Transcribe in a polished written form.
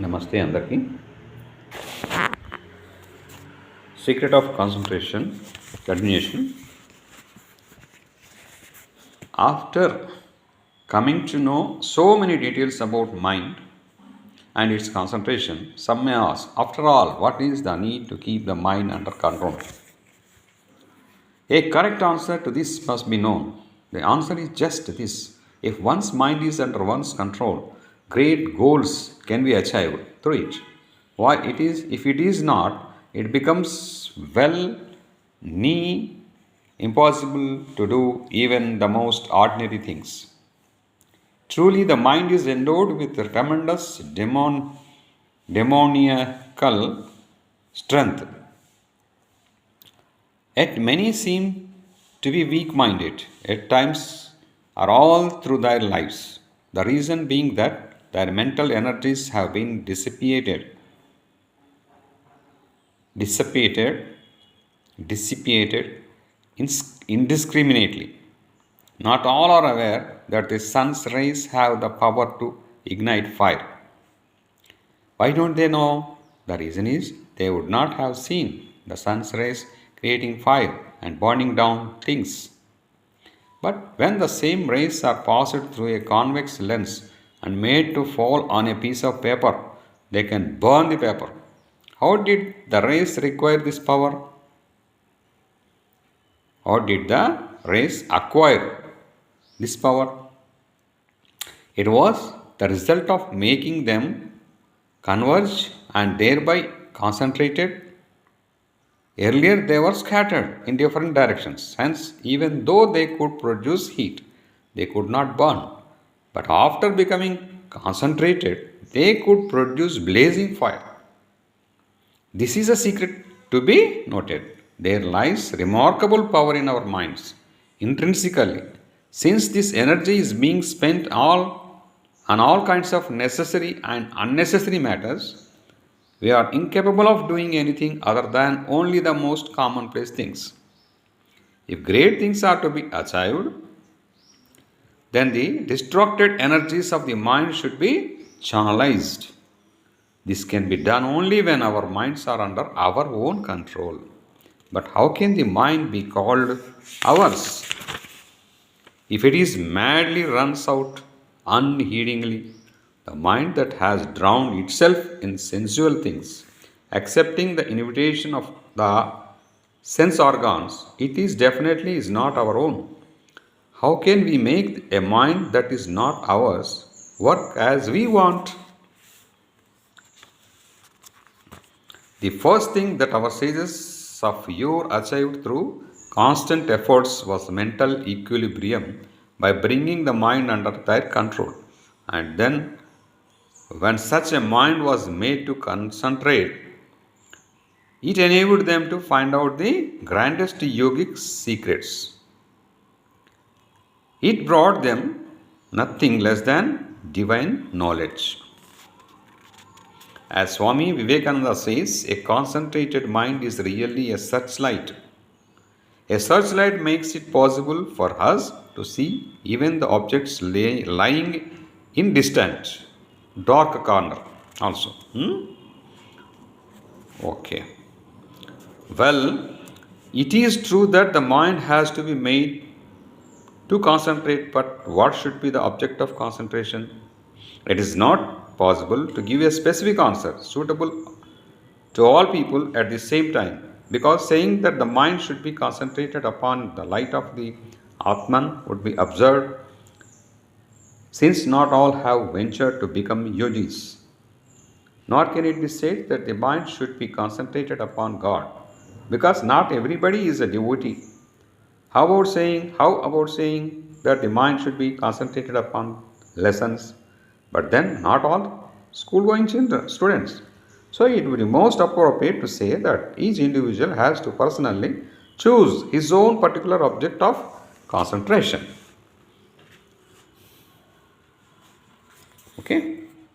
నమస్తే అందరికీ. Secret of concentration continuation. After coming to know so many details about mind and its concentration, some may ask, after all, what is the need to keep the mind under control? A correct answer to this must be known. The answer is just this. If one's mind is under one's control, great goals can be achieved through it. Why it is, if it is not, it becomes near impossible to do even the most ordinary things. Truly, the mind is endowed with tremendous demoniacal strength. Yet many seem to be weak minded at times or all through their lives. The reason being that their mental energies have been dissipated indiscriminately. Not all are aware that the sun's rays have the power to ignite fire. Why don't they know? The reason is they would not have seen the sun's rays creating fire and burning down things. But when the same rays are passed through a convex lens and made to fall on a piece of paper, they can burn the paper. How did the rays require this power? How did the rays acquire this power? It was the result of making them converge and thereby concentrated. Earlier they were scattered in different directions. Hence, even though they could produce heat, they could not burn. But after becoming concentrated, they could produce blazing fire. This is a secret to be noted. There lies remarkable power in our minds, intrinsically. Since this energy is being spent on all kinds of necessary and unnecessary matters, we are incapable of doing anything other than only the most commonplace things. If great things are to be achieved, then the distracted energies of the mind should be channelized. This can be done only when our minds are under our own control. But how can the mind be called ours if it is madly runs out unheedingly? The mind that has drowned itself in sensual things, accepting the invitation of the sense organs, it is definitely is not our own. How can we make a mind that is not ours work as we want? The first thing that our sages of yore achieved through constant efforts was mental equilibrium by bringing the mind under their control. And then, when such a mind was made to concentrate, it enabled them to find out the grandest yogic secrets. It brought them nothing less than divine knowledge. As Swami Vivekananda says, a concentrated mind is really a searchlight. A searchlight makes it possible for us to see even the objects lying in distant, dark corner also. Okay. Well, it is true that the mind has to be made to concentrate, but what should be the object of concentration? It is not possible to give a specific answer suitable to all people at the same time, because saying that the mind should be concentrated upon the light of the Atman would be absurd, since not all have ventured to become yogis. Nor can it be said that the mind should be concentrated upon God, because not everybody is a devotee. How about saying that the mind should be concentrated upon lessons, but then not all school-going students? So it would be most appropriate to say that each individual has to personally choose his own particular object of concentration. Okay?